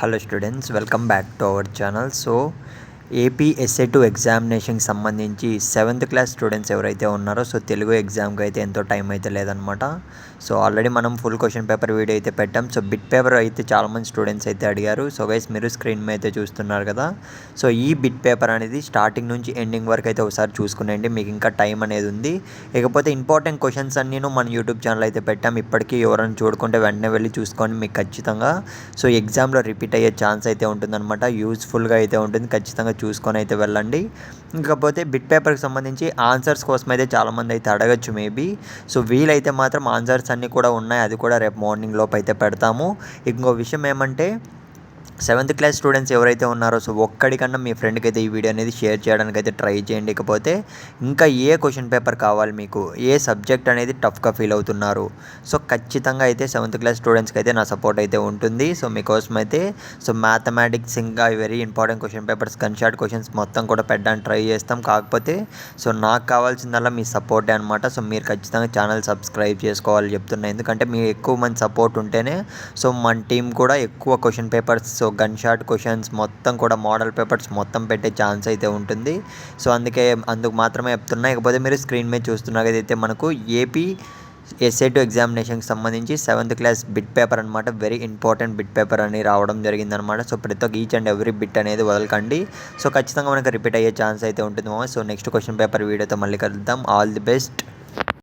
Hello students, welcome back to our channel. AP SA2 ఎగ్జామినేషన్కి సంబంధించి 7th class students ఎవరైతే ఉన్నారో తెలుగు ఎగ్జామ్కి అయితే ఎంతో టైం అయితే లేదనమాట. ఆల్రెడీ మనం ఫుల్ క్వశ్చన్ పేపర్ వీడియో అయితే పెట్టాం. బిట్ పేపర్ అయితే చాలామంది స్టూడెంట్స్ అయితే అడిగారు. గైస్, మీరు స్క్రీన్ మీద అయితే చూస్తున్నారు కదా. ఈ బిట్ పేపర్ అనేది స్టార్టింగ్ నుంచి ఎండింగ్ వరకు అయితే ఒకసారి చూసుకునేయండి, మీకు ఇంకా టైం అనేది ఉంది. ఇకపోతే ఇంపార్టెంట్ క్వశ్చన్స్ అన్నీ మన యూట్యూబ్ ఛానల్ అయితే పెట్టాం. ఇప్పటికీ ఎవరైనా చూడకుంటే వెంటనే వెళ్ళి చూసుకోండి, మీకు ఖచ్చితంగా ఎగ్జామ్లో రిపీట్ అయ్యే ఛాన్స్ అయితే ఉంటుందన్నమాట. యూజ్ఫుల్గా అయితే ఉంటుంది, ఖచ్చితంగా చూసుకొని అయితే వెళ్ళండి. ఇకపోతే బిట్ పేపర్కి సంబంధించి ఆన్సర్స్ కోసం అయితే చాలామంది అయితే అడగచ్చు మేబీ. వీలైతే మాత్రం ఆన్సర్స్ అన్నీ కూడా ఉన్నాయి, అది కూడా రేపు మార్నింగ్ లోపు అయితే పెడతాము. ఇంకో విషయం ఏమంటే 7th క్లాస్ స్టూడెంట్స్ ఎవరైతే ఉన్నారో ఒక్కడికన్నా మీ ఫ్రెండ్కి అయితే ఈ వీడియో అనేది షేర్ చేయడానికి అయితే ట్రై చేయండి. ఇకపోతే ఇంకా ఏ క్వశ్చన్ పేపర్ కావాలి మీకు, ఏ సబ్జెక్ట్ అనేది టఫ్గా ఫీల్ అవుతున్నారు, ఖచ్చితంగా అయితే 7th క్లాస్ స్టూడెంట్స్కి అయితే నా సపోర్ట్ అయితే ఉంటుంది. మీకోసం అయితే మ్యాథమెటిక్స్ ఇంకా very important question papers, gun shot questions మొత్తం కూడా పెట్టడానికి ట్రై చేస్తాం. కాకపోతే నాకు కావాల్సిందల్లా మీ సపోర్టే అనమాట. మీరు ఖచ్చితంగా ఛానల్ సబ్స్క్రైబ్ చేసుకోవాలి చెప్తున్నా, ఎందుకంటే మీ ఎక్కువ మంది సపోర్ట్ ఉంటేనే మన టీం కూడా ఎక్కువ question papers, gun shot questions మొత్తం కూడా మోడల్ పేపర్స్ మొత్తం పెట్టే ఛాన్స్ అయితే ఉంటుంది. అందుకు మాత్రమే చెప్తున్నా. ఇకపోతే మీరు స్క్రీన్ మీద చూస్తున్నారు అయితే మనకు ఏపీ SA2 ఎగ్జామినేషన్కి సంబంధించి 7th క్లాస్ బిట్ పేపర్ అనమాట. వెరీ ఇంపార్టెంట్ బిట్ పేపర్ అని రావడం జరిగిందనమాట. ప్రతి ఒక్క ఈచ్ అండ్ ఎవ్రీ బిట్ అనేది వదలకండి. ఖచ్చితంగా మనకు రిపీట్ అయ్యే ఛాన్స్ అయితే ఉంటుంది. నెక్స్ట్ క్వశ్చన్ పేపర్ వీడియోతో మళ్ళీ కలుద్దాం. All the best.